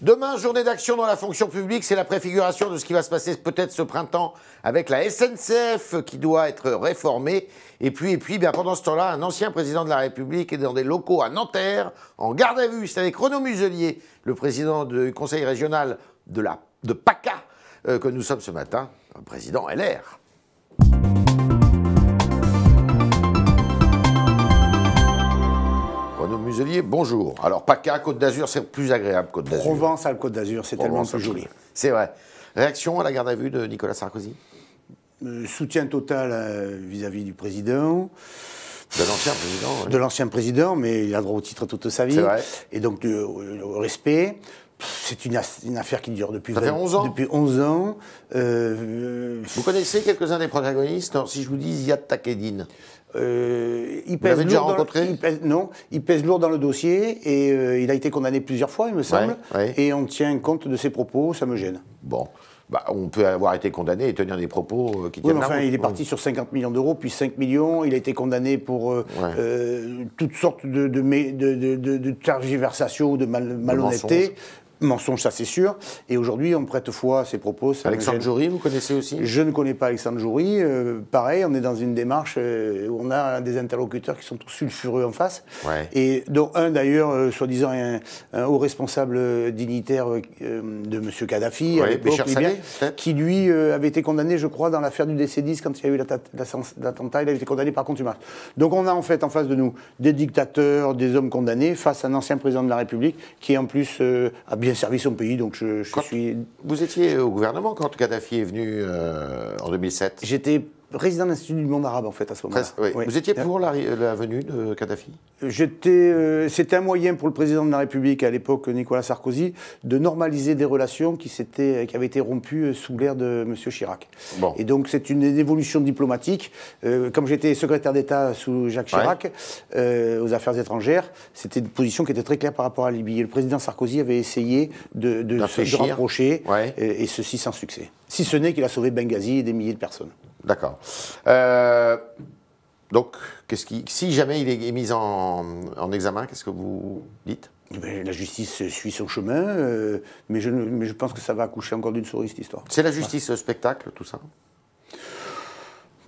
Demain, journée d'action dans la fonction publique, c'est la préfiguration de ce qui va se passer peut-être ce printemps avec la SNCF qui doit être réformée. Et puis bien, pendant ce temps-là, un ancien président de la République est dans des locaux à Nanterre, en garde à vue. C'est avec Renaud Muselier, le président du conseil régional de PACA, que nous sommes ce matin, un président LR. Renaud Muselier, bonjour. Alors PACA, Côte d'Azur, c'est plus agréable, Côte d'Azur. Provence à Côte d'Azur, c'est tellement plus joli. C'est vrai. Réaction à la garde à vue de Nicolas Sarkozy? Soutien total vis-à-vis du président. De l'ancien président. Oui. De l'ancien président, mais il a droit au titre toute sa vie. C'est vrai. Et donc, au respect. C'est une affaire qui dure depuis 11 ans. Depuis 11 ans. Vous connaissez quelques-uns des protagonistes? Alors, si je vous dis Ziad Takedine. Il pèse déjà rencontré? Non, il pèse lourd dans le dossier et il a été condamné plusieurs fois, il me semble. Ouais. Et on tient compte de ses propos, ça me gêne. Bon. Bah, on peut avoir été condamné et tenir des propos qui tiennent la route. Il est parti sur 50 millions d'euros, puis 5 millions. Il a été condamné pour toutes sortes de tergiversations ou de malhonnêteté. Mensonge, ça c'est sûr. Et aujourd'hui, on prête foi à ses propos. Alexandre Jory, vous connaissez aussi? Je ne connais pas Alexandre Jory. Pareil, on est dans une démarche où on a des interlocuteurs qui sont tous sulfureux en face. Ouais. Et dont un d'ailleurs, soi-disant un haut responsable dignitaire de M. Kadhafi, à l'époque, qui lui avait été condamné, je crois, dans l'affaire du DC-10, quand il y a eu l'attentat, il avait été condamné par contumace. Donc on a en fait en face de nous des dictateurs, des hommes condamnés, face à un ancien président de la République qui en plus a bien servi son pays, donc je suis... Vous étiez au gouvernement quand Kadhafi est venu en 2007? J'étais résident de l'Institut du monde arabe, en fait, à ce moment-là. Oui. Oui. Vous étiez pour la venue de Kadhafi? C'était un moyen pour le président de la République, à l'époque, Nicolas Sarkozy, de normaliser des relations qui avaient été rompues sous l'ère de M. Chirac. Bon. Et donc, c'est une évolution diplomatique. Comme j'étais secrétaire d'État sous Jacques Chirac, aux affaires étrangères, c'était une position qui était très claire par rapport à la Libye. Et le président Sarkozy avait essayé de se rapprocher, et ceci sans succès. Si ce n'est qu'il a sauvé Benghazi et des milliers de personnes. D'accord. Donc, si jamais il est mis en examen, qu'est-ce que vous dites? La justice suit son chemin, mais je pense que ça va accoucher encore d'une souris, cette histoire. C'est la justice spectacle, tout ça?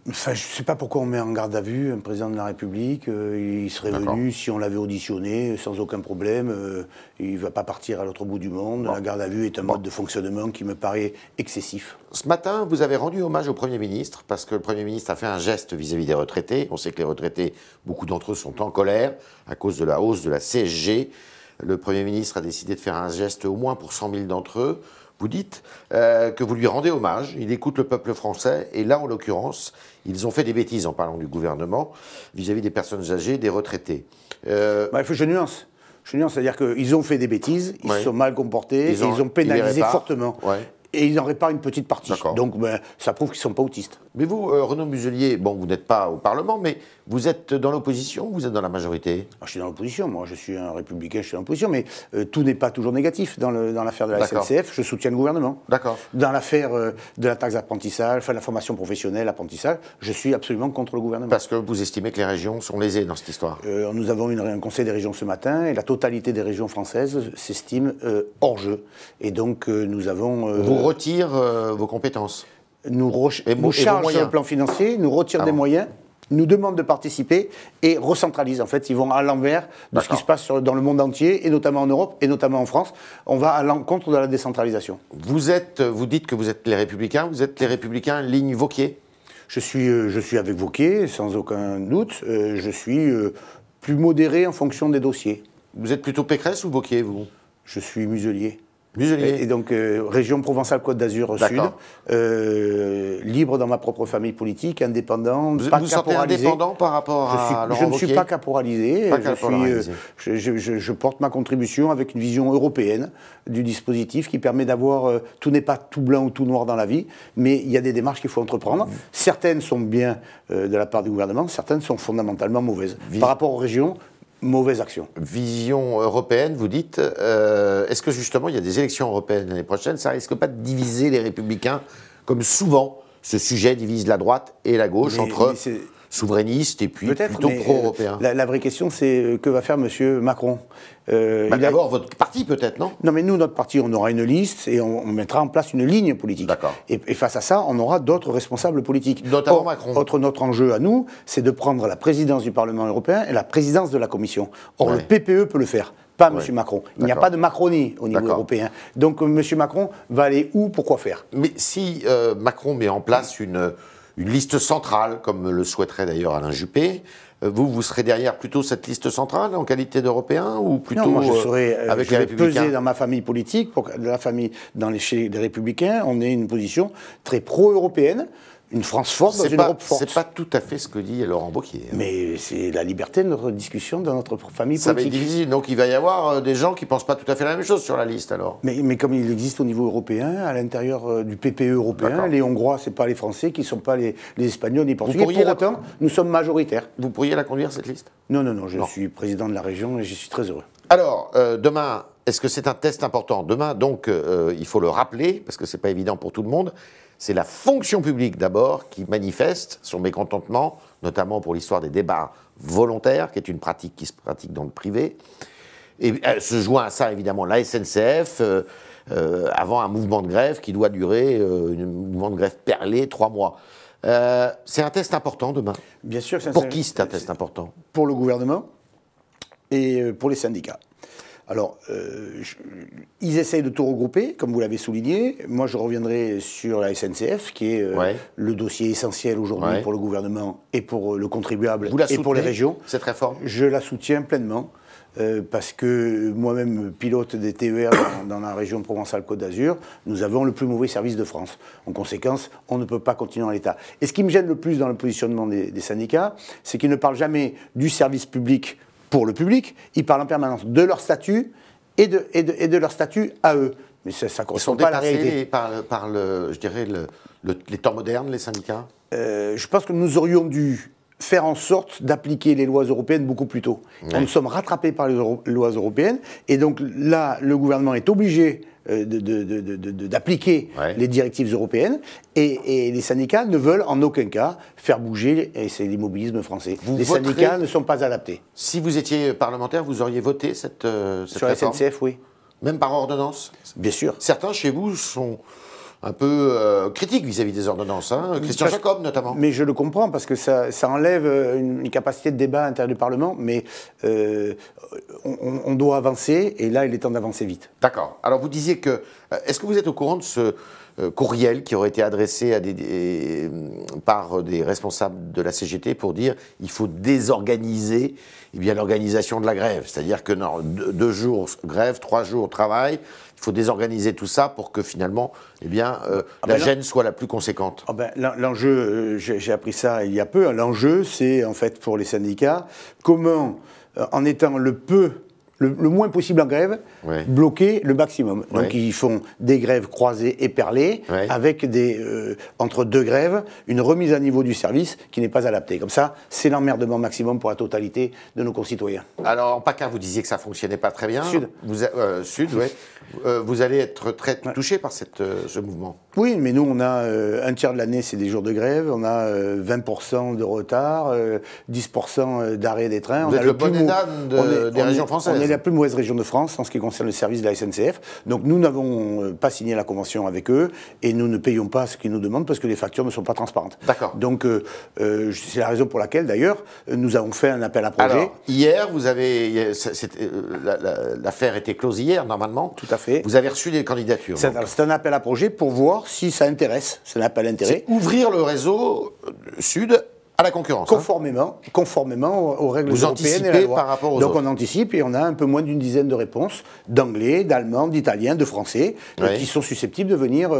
Enfin, je ne sais pas pourquoi on met en garde à vue un président de la République. Il serait venu, si on l'avait auditionné, sans aucun problème. Il ne va pas partir à l'autre bout du monde. La garde à vue est un mode de fonctionnement qui me paraît excessif. Ce matin, vous avez rendu hommage au Premier ministre, parce que le Premier ministre a fait un geste vis-à-vis des retraités. On sait que les retraités, beaucoup d'entre eux sont en colère à cause de la hausse de la CSG. Le Premier ministre a décidé de faire un geste au moins pour 100 000 d'entre eux. Vous dites que vous lui rendez hommage, il écoute le peuple français, et là, en l'occurrence, ils ont fait des bêtises en parlant du gouvernement vis-à-vis des personnes âgées, des retraités. Il faut que je nuance. C'est-à-dire qu'ils ont fait des bêtises, ils se sont mal comportés, ils ont pénalisé fortement. Et ils en réparent une petite partie. Donc ça prouve qu'ils ne sont pas autistes. Mais vous, Renaud Muselier, bon, vous n'êtes pas au Parlement, mais vous êtes dans l'opposition ou vous êtes dans la majorité? Je suis dans l'opposition, moi je suis un républicain, je suis dans l'opposition, mais tout n'est pas toujours négatif dans l'affaire de la SNCF, je soutiens le gouvernement. D'accord. Dans l'affaire de la taxe d'apprentissage, enfin de la formation professionnelle, apprentissage, je suis absolument contre le gouvernement. Parce que vous estimez que les régions sont lésées dans cette histoire? Nous avons un conseil des régions ce matin, et la totalité des régions françaises s'estime hors jeu. Et donc nous avons... Vous retire vos compétences? Nous charge sur le plan financier, nous retire des moyens, nous demande de participer et recentralise. En fait, ils vont à l'envers de ce qui se passe dans le monde entier, et notamment en Europe, et notamment en France. On va à l'encontre de la décentralisation. Vous dites que vous êtes les Républicains, vous êtes les Républicains ligne Wauquiez? Je suis avec Wauquiez, sans aucun doute. Je suis plus modéré en fonction des dossiers. Vous êtes plutôt Pécresse ou Wauquiez, vous? Je suis Muselier. Muselier. Et donc, région Provence-Alpes-Côte d'Azur Sud, libre dans ma propre famille politique, indépendant, pas caporalisé. Vous sentez indépendant par rapport à Laurent Wauquiez? Je ne suis pas caporalisé. Je porte ma contribution avec une vision européenne du dispositif qui permet d'avoir... tout n'est pas tout blanc ou tout noir dans la vie, mais il y a des démarches qu'il faut entreprendre. Certaines sont bien de la part du gouvernement, certaines sont fondamentalement mauvaises. Par rapport aux régions, mauvaise action. Vision européenne, vous dites. Est-ce que justement, il y a des élections européennes l'année prochaine? Ça risque pas de diviser les Républicains, comme souvent ce sujet divise la droite et la gauche, entre souverainiste et puis plutôt pro-européen. La vraie question, c'est que va faire M. Macron. D'abord, votre parti peut-être, non? Non, mais nous, notre parti, on aura une liste et on mettra en place une ligne politique. D'accord. Et face à ça, on aura d'autres responsables politiques. Notamment Macron. Notre enjeu à nous, c'est de prendre la présidence du Parlement européen et la présidence de la Commission. Or, le PPE peut le faire. Pas M. Macron. Il n'y a pas de Macronie au niveau européen. Donc M. Macron va aller où, pourquoi faire? Mais si Macron met en place une liste centrale, comme le souhaiterait d'ailleurs Alain Juppé, vous serez derrière plutôt cette liste centrale en qualité d'Européen ou plutôt non, moi je serai, avec je les vais Républicains? peser dans ma famille politique, chez les Républicains, on ait une position très pro-européenne. Une France forte dans une Europe forte. C'est pas tout à fait ce que dit Laurent Wauquiez. Mais c'est la liberté de notre discussion dans notre famille politique. Ça va être difficile, donc il va y avoir des gens qui ne pensent pas tout à fait la même chose sur la liste alors. Mais comme il existe au niveau européen, à l'intérieur du PPE européen, les Hongrois, ce n'est pas les Français, qui ne sont pas les Espagnols, les Portugais. Pour autant, nous sommes majoritaires. Vous pourriez la conduire cette liste? Non, je suis président de la région et je suis très heureux. Alors, demain, est-ce que c'est un test important? Demain, donc, il faut le rappeler, parce que ce n'est pas évident pour tout le monde, c'est la fonction publique d'abord qui manifeste son mécontentement, notamment pour l'histoire des débats volontaires, qui est une pratique qui se pratique dans le privé. Et se joint à ça, évidemment, la SNCF, avant un mouvement de grève qui doit durer, un mouvement de grève perlé, 3 mois. C'est un test important demain? Bien sûr. Pour qui c'est un test important? Pour le gouvernement et pour les syndicats. Alors, ils essayent de tout regrouper, comme vous l'avez souligné. Moi, je reviendrai sur la SNCF, qui est le dossier essentiel aujourd'hui pour le gouvernement et pour le contribuable et pour les régions. Cette réforme? Je la soutiens pleinement, parce que moi-même, pilote des TER dans la région Provence-Alpes-Côte d'Azur, nous avons le plus mauvais service de France. En conséquence, on ne peut pas continuer en l'état. Et ce qui me gêne le plus dans le positionnement des syndicats, c'est qu'ils ne parlent jamais du service public pour le public, ils parlent en permanence de leur statut et de leur statut à eux. Mais ça ne correspond pas à la réalité. Par je dirais, les temps modernes, les syndicats? Je pense que nous aurions dû faire en sorte d'appliquer les lois européennes beaucoup plus tôt. Nous sommes rattrapés par les lois européennes, et donc là, le gouvernement est obligé d'appliquer les directives européennes, et les syndicats ne veulent en aucun cas faire bouger, et c'est l'immobilisme français. Les syndicats ne sont pas adaptés. Si vous étiez parlementaire, vous auriez voté cette sur la SNCF, oui. Même par ordonnance? Bien sûr. Certains chez vous sont un peu critiques vis-à-vis des ordonnances, hein. Christian Jacob notamment. Mais je le comprends, parce que ça enlève une capacité de débat à l'intérieur du Parlement, mais on doit avancer, et là il est temps d'avancer vite. D'accord. Alors vous disiez que... Est-ce que vous êtes au courant de ce courriel qui aurait été adressé par des responsables de la CGT pour dire qu'il faut désorganiser l'organisation de la grève? C'est-à-dire que 2 jours grève, 3 jours travail, il faut désorganiser tout ça pour que finalement la gêne soit la plus conséquente. L'enjeu, j'ai appris ça il y a peu, l'enjeu c'est en fait pour les syndicats comment, en étant le moins possible en grève, bloquer le maximum. Donc ils font des grèves croisées et perlées, avec entre 2 grèves, une remise à niveau du service qui n'est pas adaptée. Comme ça, c'est l'emmerdement maximum pour la totalité de nos concitoyens. Alors en PACA, vous disiez que ça ne fonctionnait pas très bien. Sud. Vous allez être très touché par ce mouvement. Oui, mais nous, on a un tiers de l'année, c'est des jours de grève, on a 20% de retard, 10% d'arrêt des trains. Vous êtes le bonnet d'âne des régions françaises. On est la plus mauvaise région de France en ce qui concerne le service de la SNCF. Donc nous n'avons pas signé la convention avec eux, et nous ne payons pas ce qu'ils nous demandent parce que les factures ne sont pas transparentes. D'accord. Donc c'est la raison pour laquelle, d'ailleurs, nous avons fait un appel à projet. Alors, hier, l'affaire était close hier, normalement. Tout à fait. Vous avez reçu des candidatures. C'est un appel à projet pour voir si ça intéresse. C'est un appel à intérêt. C'est ouvrir le réseau Sud à la concurrence. Conformément aux règles vous européennes et à la loi. Par rapport aux Donc autres. on anticipe, et on a un peu moins d'une dizaine de réponses d'anglais, d'allemands, d'italiens, de français, qui sont susceptibles de venir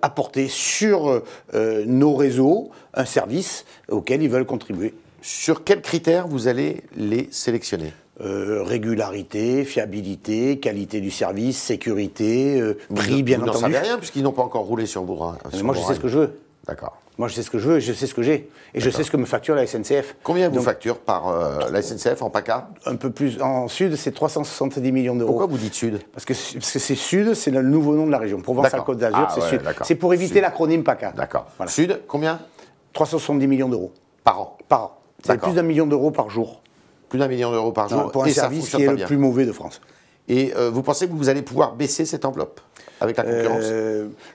apporter sur nos réseaux un service auquel ils veulent contribuer. Sur quels critères vous allez les sélectionner? Régularité, fiabilité, qualité du service, sécurité, prix, bien entendu. Vous n'en savez rien, puisqu'ils n'ont pas encore roulé sur vos rails. Moi, je sais ce que je veux. D'accord. Moi, je sais ce que je veux, je sais ce que j'ai. Et je sais ce que me facture la SNCF. Combien vous facture par la SNCF en PACA? Un peu plus. En Sud, c'est 370 millions d'euros. Pourquoi vous dites Sud? Parce que c'est Sud, c'est le nouveau nom de la région. Provence-Alpes-Côte d'Azur, c'est Sud. C'est pour éviter l'acronyme PACA. D'accord. Voilà. Sud, combien? 370 millions d'euros. Par an? Par an. C'est plus d'1 million d'euros par jour. Plus d'1 million d'euros par jour. Pour un service qui est le plus mauvais de France. Et vous pensez que vous allez pouvoir baisser cette enveloppe avec la concurrence?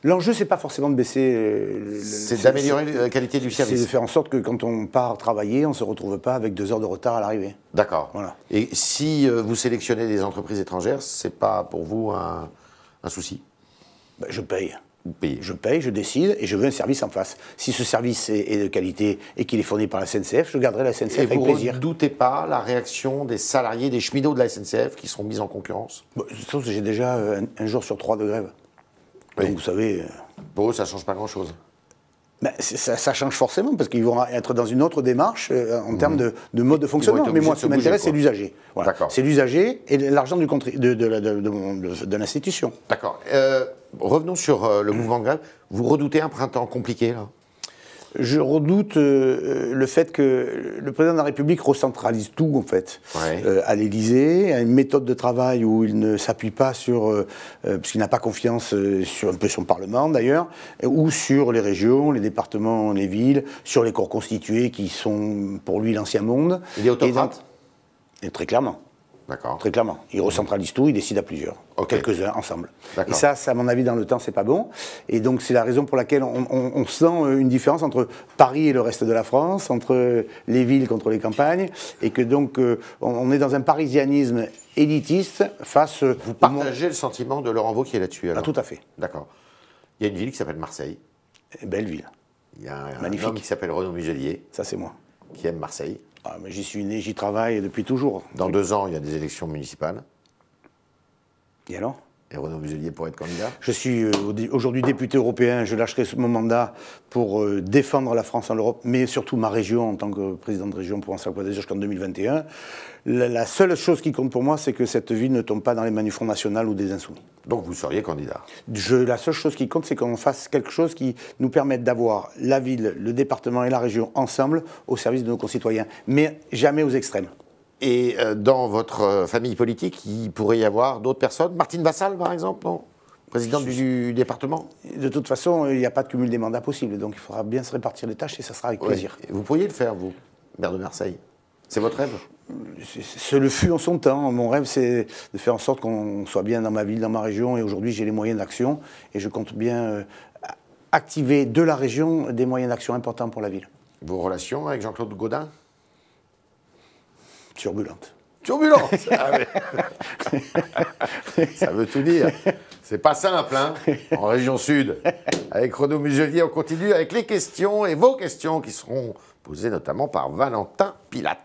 L'enjeu, c'est pas forcément de baisser. C'est d'améliorer la qualité du service. C'est de faire en sorte que quand on part travailler, on ne se retrouve pas avec 2 heures de retard à l'arrivée. D'accord. Voilà. Et si vous sélectionnez des entreprises étrangères, c'est pas pour vous un souci? Ben, je paye. Vous payez. Je paye, je décide et je veux un service en face. Si ce service est de qualité et qu'il est fourni par la SNCF, je garderai la SNCF avec plaisir. Et vous ne doutez pas la réaction des salariés, des cheminots de la SNCF qui seront mis en concurrence? Sauf que j'ai déjà un jour sur 3 de grève. Oui. Donc vous savez... Pour eux, ça ne change pas grand-chose. Ben, ça change forcément, parce qu'ils vont être dans une autre démarche en termes de mode de fonctionnement. Mais moi, ce qui m'intéresse, c'est l'usager. Voilà. C'est l'usager et l'argent de l'institution. D'accord. Revenons sur le mouvement de grève. Vous redoutez un printemps compliqué, là? Je redoute le fait que le président de la République recentralise tout, en fait, à l'Élysée, à une méthode de travail où il ne s'appuie pas sur, puisqu'il n'a pas confiance sur un peu son Parlement, d'ailleurs, ou sur les régions, les départements, les villes, sur les corps constitués qui sont, pour lui, l'ancien monde. Il est autocrate? Et très clairement. D'accord. Très clairement. Il recentralise tout, il décide à plusieurs. Quelques-uns ensemble. Et ça, à mon avis, dans le temps, c'est pas bon. Et donc, c'est la raison pour laquelle on sent une différence entre Paris et le reste de la France, entre les villes contre les campagnes, et que donc, on est dans un parisianisme élitiste face... Vous partagez le sentiment de Laurent Wauquiez là-dessus, alors? Ah, tout à fait. D'accord. Il y a une ville qui s'appelle Marseille. Belle ville. Il y a un homme qui s'appelle Renaud Muselier. Ça, c'est moi. Qui aime Marseille. Ah, mais j'y suis né, j'y travaille depuis toujours. Dans 2 ans, il y a des élections municipales. Et alors? Et Renaud Muselier pourrait être candidat? Je suis aujourd'hui député européen, je lâcherai mon mandat pour défendre la France en Europe, mais surtout ma région en tant que président de région Provence-Alpes-Côte d'Azur jusqu'en 2021. La seule chose qui compte pour moi, c'est que cette ville ne tombe pas dans les mains du Front National ou des Insoumis. Donc vous seriez candidat? La seule chose qui compte, c'est qu'on fasse quelque chose qui nous permette d'avoir la ville, le département et la région ensemble au service de nos concitoyens, mais jamais aux extrêmes. Et dans votre famille politique, il pourrait y avoir d'autres personnes? Martine Vassal, par exemple, non? Présidente du département? De toute façon, il n'y a pas de cumul des mandats possible, donc il faudra bien se répartir les tâches et ça sera avec plaisir. Vous pourriez le faire, vous, maire de Marseille? C'est votre rêve? Ce le fut en son temps. Mon rêve, c'est de faire en sorte qu'on soit bien dans ma ville, dans ma région, et aujourd'hui, j'ai les moyens d'action, et je compte bien activer de la région des moyens d'action importants pour la ville. Vos relations avec Jean-Claude Gaudin? Turbulente. Turbulente. Ça veut tout dire. C'est pas simple, hein, en région sud. Avec Renaud Muselier, on continue avec les questions et vos questions qui seront posées notamment par Valentin Pilate.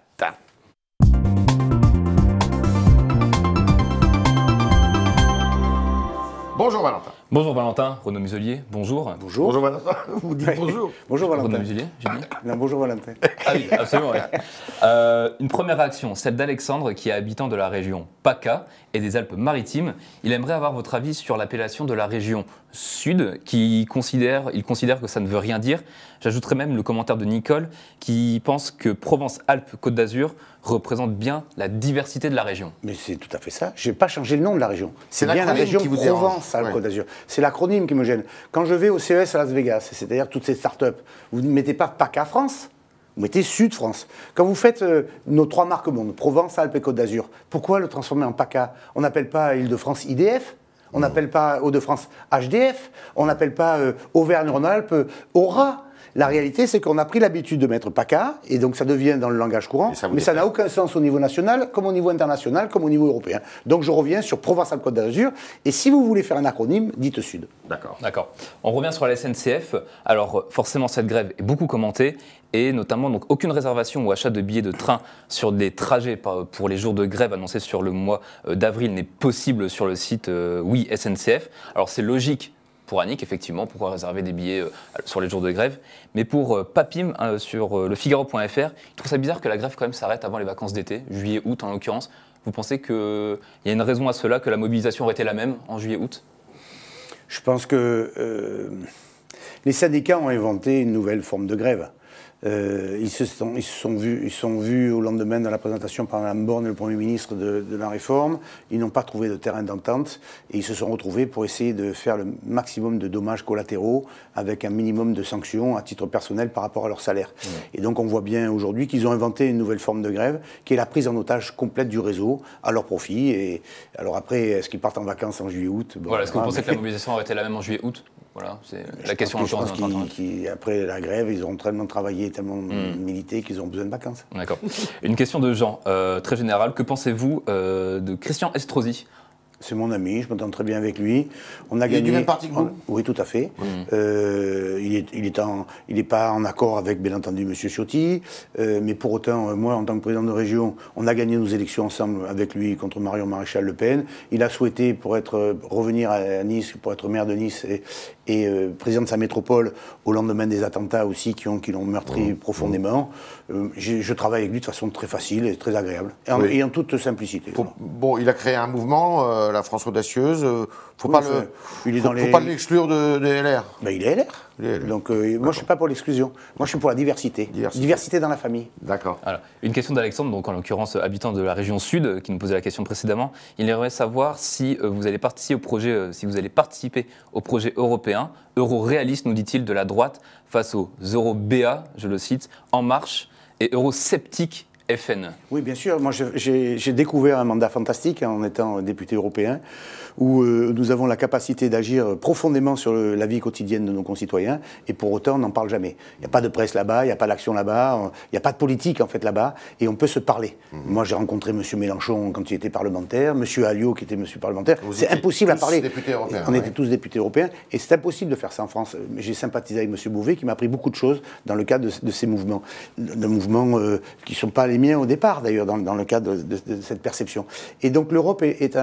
Bonjour Valentin. Bonjour Valentin, Renaud Muselier, bonjour. Bonjour. Bonjour Valentin, vous dites bonjour. Bonjour Valentin. Renaud Muselier, j'ai dit. Non, bonjour Valentin. Ah oui, absolument. Ouais. Une première réaction, celle d'Alexandre, qui est habitant de la région PACA et des Alpes-Maritimes. Il aimerait avoir votre avis sur l'appellation de la région Sud, il considère que ça ne veut rien dire. J'ajouterai même le commentaire de Nicole, qui pense que Provence-Alpes-Côte d'Azur représente bien la diversité de la région. Mais c'est tout à fait ça. Je n'ai pas changé le nom de la région. C'est bien la région Provence-Alpes-Côte d'Azur. C'est l'acronyme qui me gêne. Quand je vais au CES à Las Vegas, c'est-à-dire toutes ces start-up, vous ne mettez pas PACA France, vous mettez Sud France. Quand vous faites nos 3 marques monde, Provence, Alpes et Côte d'Azur, pourquoi le transformer en PACA? On n'appelle pas Île-de-France IDF, on n'appelle pas Hauts-de-France HDF, on n'appelle pas Auvergne-Rhône-Alpes Aura. La réalité, c'est qu'on a pris l'habitude de mettre PACA, et donc ça devient dans le langage courant, mais ça n'a aucun sens au niveau national, comme au niveau international, comme au niveau européen. Donc je reviens sur Provence-Alpes-Côte d'Azur, et si vous voulez faire un acronyme, dites Sud. D'accord. On revient sur la SNCF. Alors forcément, cette grève est beaucoup commentée, et notamment donc, aucune réservation ou achat de billets de train sur des trajets pour les jours de grève annoncés sur le mois d'avril n'est possible sur le site Oui SNCF. Alors c'est logique pour Annick, effectivement, pourquoi réserver des billets sur les jours de grève. Mais pour Papim, sur le Figaro.fr, il trouve ça bizarre que la grève quand même s'arrête avant les vacances d'été, juillet-août en l'occurrence. Vous pensez qu'il y a une raison à cela, que la mobilisation aurait été la même en juillet-août? Je pense que les syndicats ont inventé une nouvelle forme de grève. Ils se sont vus au lendemain de la présentation par Mme Borne, le Premier ministre, de la réforme. Ils n'ont pas trouvé de terrain d'entente et ils se sont retrouvés pour essayer de faire le maximum de dommages collatéraux avec un minimum de sanctions à titre personnel par rapport à leur salaire. Et donc on voit bien aujourd'hui qu'ils ont inventé une nouvelle forme de grève qui est la prise en otage complète du réseau à leur profit. Et alors après, est-ce qu'ils partent en vacances en juillet-août? Voilà, est-ce que vous pensez que la mobilisation aurait été la même en juillet-août? Voilà, c'est la question. Je pense qu'après la grève, ils auront tellement travaillé, tellement milité qu'ils ont besoin de vacances. D'accord. Une question de Jean, très générale. Que pensez-vous de Christian Estrosi? C'est mon ami, je m'entends très bien avec lui. Il est du même parti que vous? Oui, tout à fait. Il n'est pas en accord avec, bien entendu, M. Ciotti. Mais pour autant, moi, en tant que président de région, on a gagné nos élections ensemble avec lui contre Marion Maréchal Le Pen. Il a souhaité, revenir à Nice, pour être maire de Nice et président de sa métropole, au lendemain des attentats aussi qui l'ont meurtri profondément. Je travaille avec lui de façon très facile et très agréable. Et en toute simplicité. Bon, il a créé un mouvement, la France audacieuse. Faut pas l'exclure de LR. Ben, il est LR. Donc moi, je ne suis pas pour l'exclusion. Moi, je suis pour la diversité. Diversité dans la famille. D'accord. Une question d'Alexandre, donc en l'occurrence habitant de la région sud, qui nous posait la question précédemment. Il aimerait savoir si vous allez participer au projet européen, euro-réaliste, nous dit-il, de la droite, face aux euro-BA, je le cite, En Marche, et euro-sceptiques FN. Oui, bien sûr. Moi, j'ai découvert un mandat fantastique en étant député européen, où nous avons la capacité d'agir profondément sur la vie quotidienne de nos concitoyens, et pour autant, on n'en parle jamais. Il n'y a pas de presse là-bas, il n'y a pas d'action là-bas, il n'y a pas de politique, en fait, là-bas, et on peut se parler. Moi, j'ai rencontré M. Mélenchon quand il était parlementaire, M. Alliot qui était M. parlementaire. C'est impossible à parler. On était tous députés européens, et c'est impossible de faire ça en France. J'ai sympathisé avec M. Bouvet, qui m'a appris beaucoup de choses dans le cadre de ces mouvements. De mouvements qui ne sont pas les miens au départ, d'ailleurs, dans le cadre de cette perception. Et donc, l'Europe est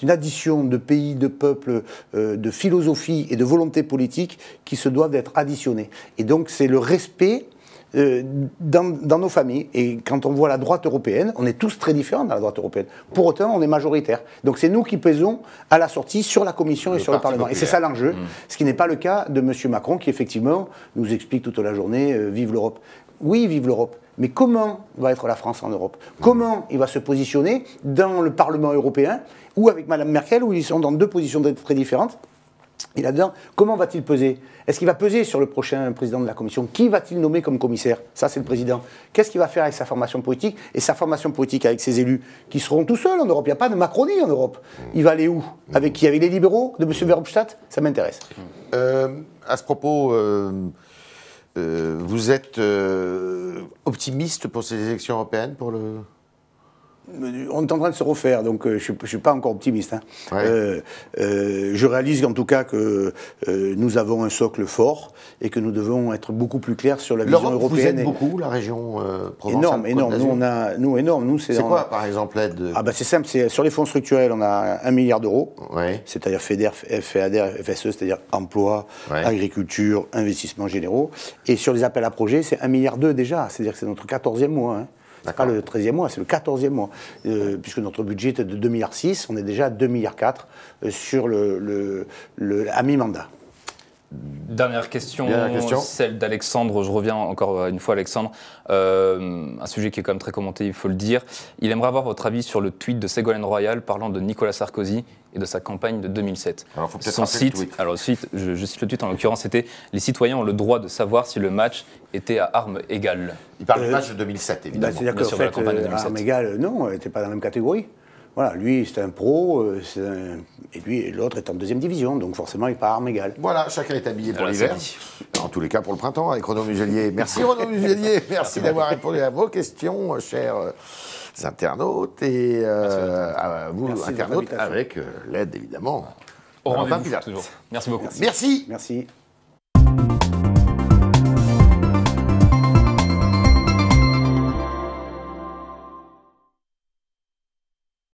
une addition de pays, de peuples, de philosophie et de volonté politique qui se doivent d'être additionnés. Et donc, c'est le respect dans nos familles. Et quand on voit la droite européenne, on est tous très différents dans la droite européenne. Pour autant, on est majoritaire. Donc, c'est nous qui pesons à la sortie sur la Commission et sur le Parlement. Populaire. Et c'est ça l'enjeu. Ce qui n'est pas le cas de M. Macron, qui, effectivement, nous explique toute la journée « Vive l'Europe ». Oui, vive l'Europe. Mais comment va être la France en Europe? Comment il va se positionner dans le Parlement européen ou avec Mme Merkel, où ils sont dans deux positions très différentes? Et là-dedans, comment va-t-il peser? Est-ce qu'il va peser sur le prochain président de la Commission? Qui va-t-il nommer comme commissaire? Ça, c'est le président. Qu'est-ce qu'il va faire avec sa formation politique? Et sa formation politique avec ses élus, qui seront tout seuls en Europe. Il n'y a pas de Macronie en Europe. Il va aller où? Avec qui? Avec les libéraux de M. Verhofstadt? Ça m'intéresse. À ce propos... vous êtes optimiste pour ces élections européennes, pour le... On est en train de se refaire, donc je ne suis pas encore optimiste. Hein. Ouais. Je réalise en tout cas que nous avons un socle fort et que nous devons être beaucoup plus clairs sur la vision européenne. Vous êtes beaucoup, la région Provence-Alpes-Côte d'Azur. Énorme. C'est quoi, par exemple, l'aide c'est simple. Sur les fonds structurels, on a 1 milliard d'euros. Ouais. C'est-à-dire FEDER, FSE, c'est-à-dire emploi, agriculture, investissements généraux. Et sur les appels à projets, c'est 1,2 milliard déjà. C'est-à-dire que c'est notre 14e mois. Hein. Ce n'est pas le 13e mois, c'est le 14e mois. Puisque notre budget est de 2,6 milliards, on est déjà à 2,4 milliards sur à mi-mandat. Dernière question, celle d'Alexandre. Je reviens encore une fois, Alexandre. Un sujet qui est quand même très commenté, il faut le dire. Il aimerait avoir votre avis sur le tweet de Ségolène Royal parlant de Nicolas Sarkozy et de sa campagne de 2007. Alors, faut peut-être son site, le tweet. Alors, le site, je cite le tweet en l'occurrence, c'était « Les citoyens ont le droit de savoir si le match était à armes égales ». Il parle du match de 2007, évidemment. C'est-à-dire qu'en fait, à armes égales, non, elle n'était pas dans la même catégorie. Voilà, lui, c'est un pro, et lui, l'autre est en deuxième division, donc forcément, il n'est pas à armes égales. Voilà, chacun est habillé pour l'hiver. En tous les cas, pour le printemps, avec Renaud Muselier. Merci Renaud Muselier, merci d'avoir répondu à vos questions, chers internautes, et à vous, merci internautes, avec l'aide, évidemment. Au rendez-vous, toujours. Merci beaucoup. Merci. Merci.